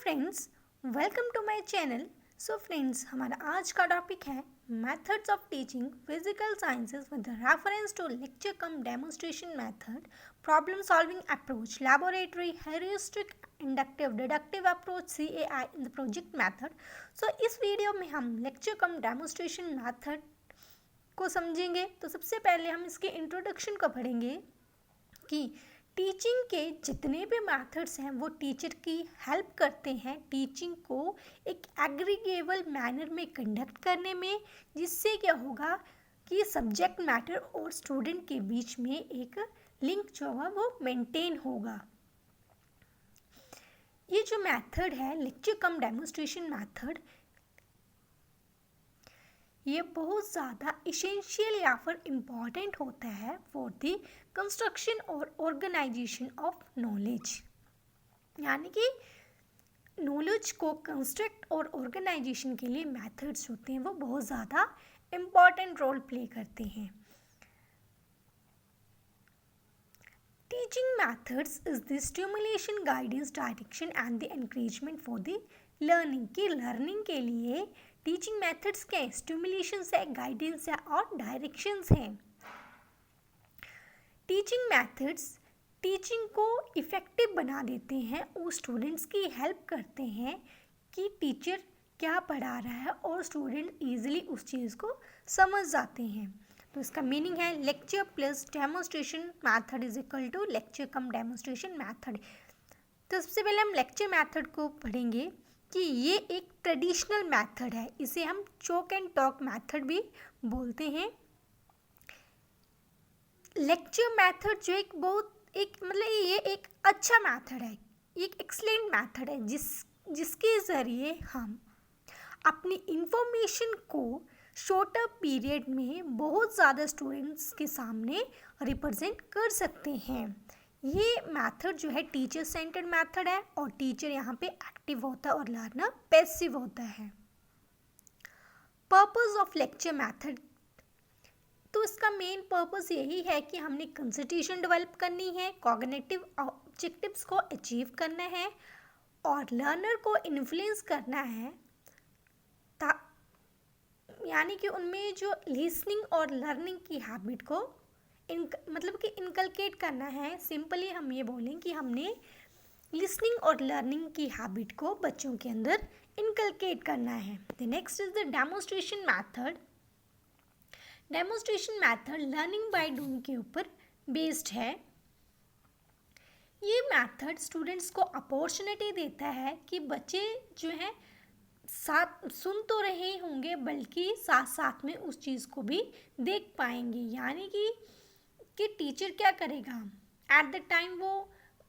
Friends, welcome to my channel. So friends, हमारा आज का टॉपिक है methods of teaching physical sciences with reference to lecture cum demonstration method, problem solving approach, laboratory, heuristic, inductive, deductive approach, CAI in the project method. So इस video में हम lecture cum demonstration method को समझेंगे। तो सबसे पहले हम इसके इंट्रोडक्शन को पढ़ेंगे कि टीचिंग के जितने भी मेथड्स हैं वो टीचर की हेल्प करते हैं टीचिंग को एक एग्रीगेबल मैनर में कंडक्ट करने में, जिससे क्या होगा कि सब्जेक्ट मैटर और स्टूडेंट के बीच में एक लिंक जो है वो मेंटेन होगा। ये जो मेथड है लेक्चर कम डेमोन्स्ट्रेशन मेथड, ये बहुत ज़्यादा इसेंशियल या फिर इम्पॉर्टेंट होता है फॉर द कंस्ट्रक्शन और ऑर्गेनाइजेशन ऑफ नॉलेज। यानी कि नॉलेज को कंस्ट्रक्ट और ऑर्गेनाइजेशन के लिए मेथड्स होते हैं वो बहुत ज़्यादा इम्पॉर्टेंट रोल प्ले करते हैं। Teaching methods is the stimulation, guidance, direction and the encouragement for the learning. की लर्निंग के लिए टीचिंग मेथड्स क्या है? स्टिमुलेशंस है, गाइडेंस है और डायरेक्शंस हैं। टीचिंग मेथड्स टीचिंग को इफ़ेक्टिव बना देते हैं और स्टूडेंट्स की हेल्प करते हैं कि टीचर क्या पढ़ा रहा है और स्टूडेंट ईजिली उस चीज़ को समझ जाते हैं। तो इसका मीनिंग है lecture plus demonstration method is equal to lecture cum demonstration method. तो सबसे पहले हम लेक्चर मैथड को पढ़ेंगे कि ये एक ट्रेडिशनल मेथड है। इसे हम चोक एंड टॉक मेथड भी बोलते हैं। लेक्चर मेथड जो ये एक अच्छा मेथड है, एक एक्सीलेंट मेथड है जिसके ज़रिए हम अपनी इंफॉर्मेशन को शॉर्टर पीरियड में बहुत ज़्यादा स्टूडेंट्स के सामने रिप्रेजेंट कर सकते हैं। ये मेथड जो है टीचर सेंटर्ड मेथड है और टीचर यहाँ पे एक्टिव होता है और लर्नर पैसिव होता है। पर्पस ऑफ लेक्चर मेथड, तो इसका मेन पर्पस यही है कि हमने कंसंट्रेशन डेवलप करनी है, कॉग्निटिव ऑब्जेक्टिव्स को अचीव करना है और लर्नर को इन्फ्लुएंस करना है, यानी कि उनमें जो लिसनिंग और लर्निंग की हैबिट को इनकलकेट करना है। सिंपली हम ये बोलें कि हमने लिसनिंग और लर्निंग की हैबिट को बच्चों के अंदर इनकलकेट करना है। The next is the demonstration method. Demonstration method learning by doing के ऊपर बेस्ड है। ये मैथड स्टूडेंट्स को अपॉर्चुनिटी देता है कि बच्चे जो हैं साथ सुन तो रहे होंगे बल्कि साथ साथ में उस चीज़ को भी देख पाएंगे। यानी कि टीचर क्या करेगा, एट द टाइम वो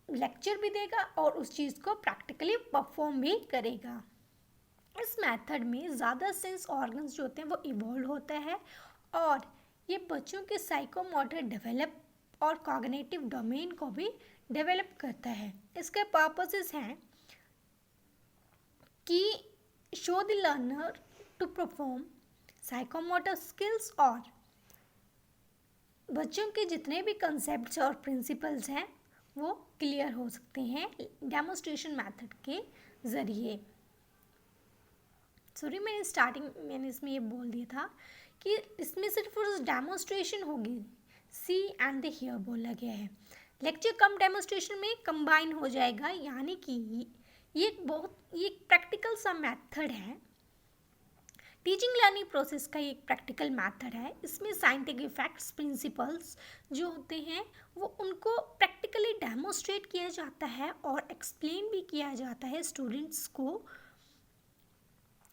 लेक्चर भी देगा और उस चीज़ को प्रैक्टिकली परफॉर्म भी करेगा। इस मेथड में ज़्यादा सेंस ऑर्गन्स जो होते हैं वो इवॉल्व होता है और ये बच्चों के साइकोमोटर डेवलप और कॉग्निटिव डोमेन को भी डेवलप करता है। इसके पर्पसेस हैं कि show the learner to perform psychomotor skills और बच्चों के जितने भी कंसेप्ट्स और प्रिंसिपल्स हैं वो क्लियर हो सकते हैं डेमोन्स्ट्रेशन मेथड के ज़रिए। सॉरी, मैंने इसमें ये बोल दिया था कि इसमें सिर्फ डेमोन्स्ट्रेशन होगी, सी एंड द हियर बोला गया है। लेक्चर कम डेमोन्स्ट्रेशन में कंबाइन हो जाएगा, यानी कि ये एक प्रैक्टिकल सा मेथड है। टीचिंग लर्निंग प्रोसेस का एक प्रैक्टिकल मेथड है। इसमें साइंटिफिक फैक्ट्स, प्रिंसिपल्स जो होते हैं वो उनको प्रैक्टिकली डेमोन्स्ट्रेट किया जाता है और एक्सप्लेन भी किया जाता है स्टूडेंट्स को।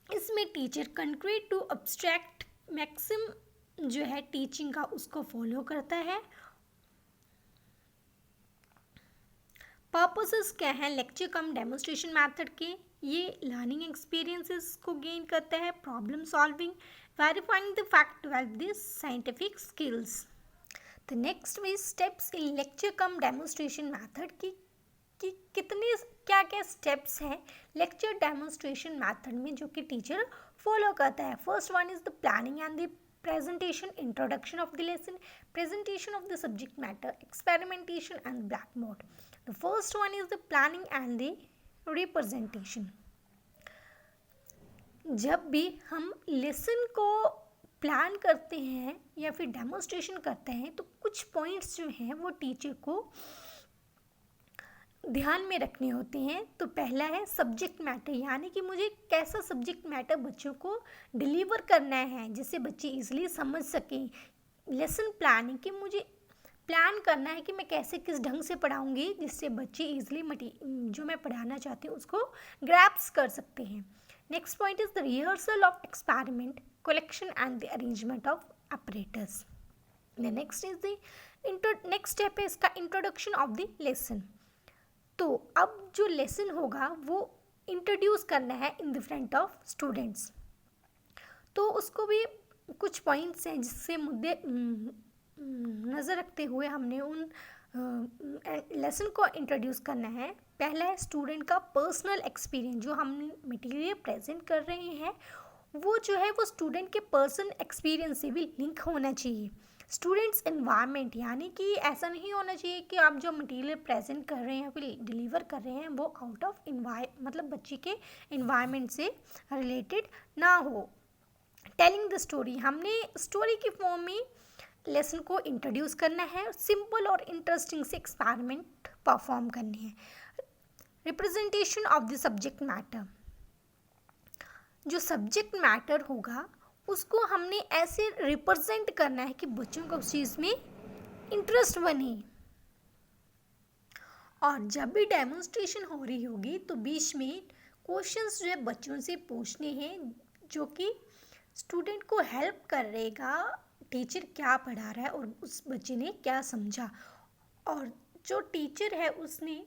इसमें teacher concrete to abstract maxim जो है टीचिंग का उसको फॉलो करता है। पर्पसेस क्या हैं लेक्चर कम डेमोन्स्ट्रेशन मेथड के? ये लर्निंग एक्सपीरियंसेस को गेन करता है, problem solving, verifying the fact, develop the scientific skills. The next way steps in lecture cum demonstration method की कितने क्या क्या स्टेप्स हैं लेक्चर डेमोन्स्ट्रेशन मेथड में जो कि टीचर फॉलो करता है। First one is the planning and the presentation, introduction of the lesson, presentation of the subject matter, experimentation and blackboard. The first one is the planning and the representation. जब भी हम lesson को plan करते हैं या फिर demonstration करते हैं तो कुछ पॉइंट्स जो हैं वो टीचर को ध्यान में रखने होते हैं। तो पहला है सब्जेक्ट मैटर, यानी कि मुझे कैसा सब्जेक्ट मैटर बच्चों को डिलीवर करना है जिससे बच्चे इजीली समझ सकें। लेसन प्लानिंग, कि मुझे प्लान करना है कि मैं कैसे किस ढंग से पढ़ाऊंगी जिससे बच्चे इजीली जो मैं पढ़ाना चाहती हूँ उसको ग्रैप्स कर सकते हैं। Next point is the rehearsal of experiment, collection and the arrangement of apparatus। The next is the next step है इसका इंट्रोडक्शन ऑफ द लेसन। तो अब जो लेसन होगा वो इंट्रोड्यूस करना है in the front of students. तो उसको भी कुछ पॉइंट्स हैं जिससे मुद्दे नज़र रखते हुए हमने उन लेसन को इंट्रोड्यूस करना है। पहला है स्टूडेंट का पर्सनल एक्सपीरियंस, जो हम मटेरियल प्रेजेंट कर रहे हैं वो जो है वो स्टूडेंट के पर्सनल एक्सपीरियंस से भी लिंक होना चाहिए। स्टूडेंट्स एनवायरनमेंट, यानी कि ऐसा नहीं होना चाहिए कि आप जो मटेरियल प्रेजेंट कर रहे हैं फिर डिलीवर कर रहे हैं वो आउट ऑफ मतलब बच्चे के एनवायरनमेंट से रिलेटेड ना हो। टेलिंग द स्टोरी, हमने स्टोरी की फॉर्म में लेसन को इंट्रोड्यूस करना है। सिंपल और इंटरेस्टिंग से एक्सपेरिमेंट परफॉर्म करने हैं। Representation of the subject matter, जो सब्जेक्ट मैटर होगा उसको हमने ऐसे रिप्रेजेंट करना है कि बच्चों को उस चीज़ में इंटरेस्ट बने। और जब भी डेमोन्स्ट्रेशन हो रही होगी तो बीच में क्वेश्चंस जो है बच्चों से पूछने हैं जो कि स्टूडेंट को हेल्प करेगा टीचर क्या पढ़ा रहा है और उस बच्चे ने क्या समझा। और जो टीचर है उसे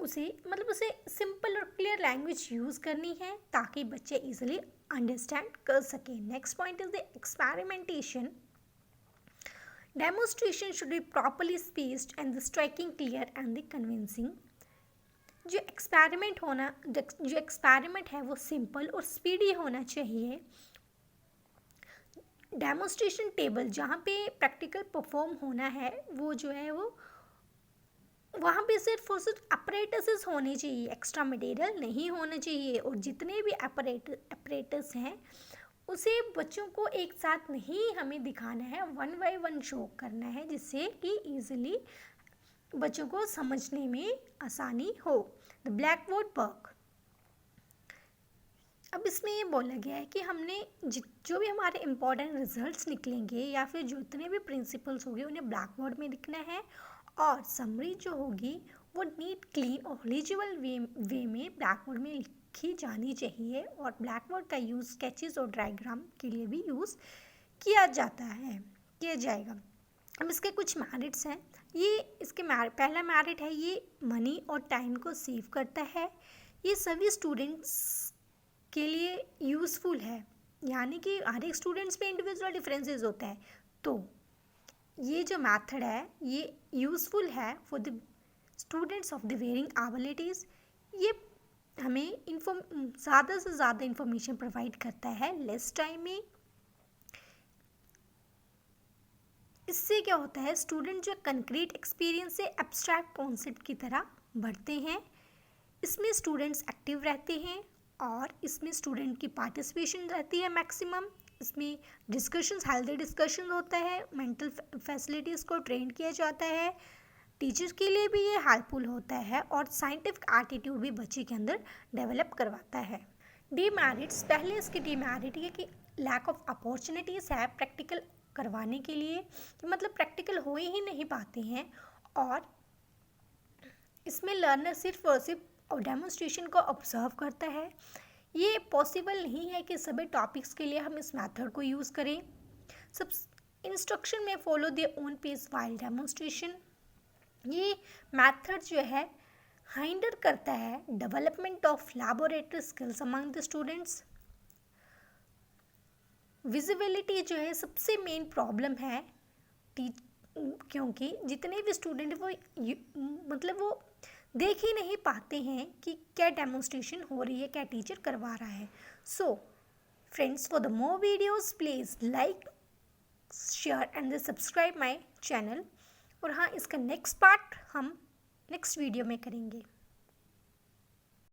सिंपल और क्लियर लैंग्वेज यूज़ करनी है ताकि बच्चे इजीली अंडरस्टैंड कर सकें। Next point is the experimentation. Demonstration should be properly spaced and the striking clear and the convincing. जो एक्सपेरिमेंट है वो सिंपल और स्पीडी होना चाहिए। डेमोन्स्ट्रेशन टेबल, जहाँ पे प्रैक्टिकल परफॉर्म होना है वो जो है वो वहाँ पे सिर्फ और सिर्फ अपरेटसेस होने चाहिए, एक्स्ट्रा मटेरियल नहीं होना चाहिए। और जितने भी अपरेटस हैं उसे बच्चों को एक साथ नहीं हमें दिखाना है, वन बाय वन शो करना है जिससे कि इजीली बच्चों को समझने में आसानी हो। द ब्लैक बोर्ड वर्क, अब इसमें ये बोला गया है कि हमने जो भी हमारे इम्पोर्टेंट रिजल्ट्स निकलेंगे या फिर जो इतने भी प्रिंसिपल्स होंगे उन्हें ब्लैक बोर्ड में लिखना है। और समरी जो होगी वो नीट, क्लीन और लीजिबल वे में ब्लैक बोर्ड में लिखी जानी चाहिए। और ब्लैक बोर्ड का यूज़ स्केचेस और डायग्राम के लिए भी यूज़ किया जाएगा। अब इसके कुछ मेरिट्स हैं। ये इसके पहला मेरिट है, ये मनी और टाइम को सेव करता है। ये सभी स्टूडेंट्स के लिए यूज़फुल है, यानी कि हर एक स्टूडेंट्स में इंडिविजुअल डिफरेंसेस होता है। तो ये जो मेथड है ये यूज़फुल है for the students of the varying abilities. ये हमें ज़्यादा से ज़्यादा इंफॉर्मेशन प्रोवाइड करता है लेस टाइम में। इससे क्या होता है, स्टूडेंट जो कंक्रीट एक्सपीरियंस से एब्स्ट्रैक्ट कॉन्सेप्ट की तरह बढ़ते हैं। इसमें स्टूडेंट्स एक्टिव रहते हैं और इसमें स्टूडेंट की पार्टिसिपेशन रहती है मैक्सिमम। इसमें डिस्कशंस, हेल्दी डिस्कशन होता है, मेंटल फैसिलिटीज़ को ट्रेन किया जाता है, टीचर्स के लिए भी ये हेल्पफुल होता है और साइंटिफिक एटीट्यूड भी बच्चे के अंदर डेवलप करवाता है। डीमेरिट्स, पहले इसके डीमेरिट ये कि लैक ऑफ अपॉर्चुनिटीज़ है प्रैक्टिकल करवाने के लिए, मतलब प्रैक्टिकल हो ही नहीं पाते हैं। और इसमें लर्नर सिर्फ और सिर्फ डेमोन्स्ट्रेशन को ऑब्जर्व करता है। ये पॉसिबल नहीं है कि सभी टॉपिक्स के लिए हम इस मेथड को यूज़ करें। सब इंस्ट्रक्शन में follow their own pace while demonstration. ये मेथड जो है हाइंडर करता है development of laboratory skills among the students. Visibility जो है सबसे मेन प्रॉब्लम है, क्योंकि जितने भी स्टूडेंट वो देख ही नहीं पाते हैं कि क्या डेमोन्स्ट्रेशन हो रही है, क्या टीचर करवा रहा है। So friends, for the more videos please like, share and subscribe my channel. और हाँ, इसका नेक्स्ट पार्ट हम नेक्स्ट वीडियो में करेंगे।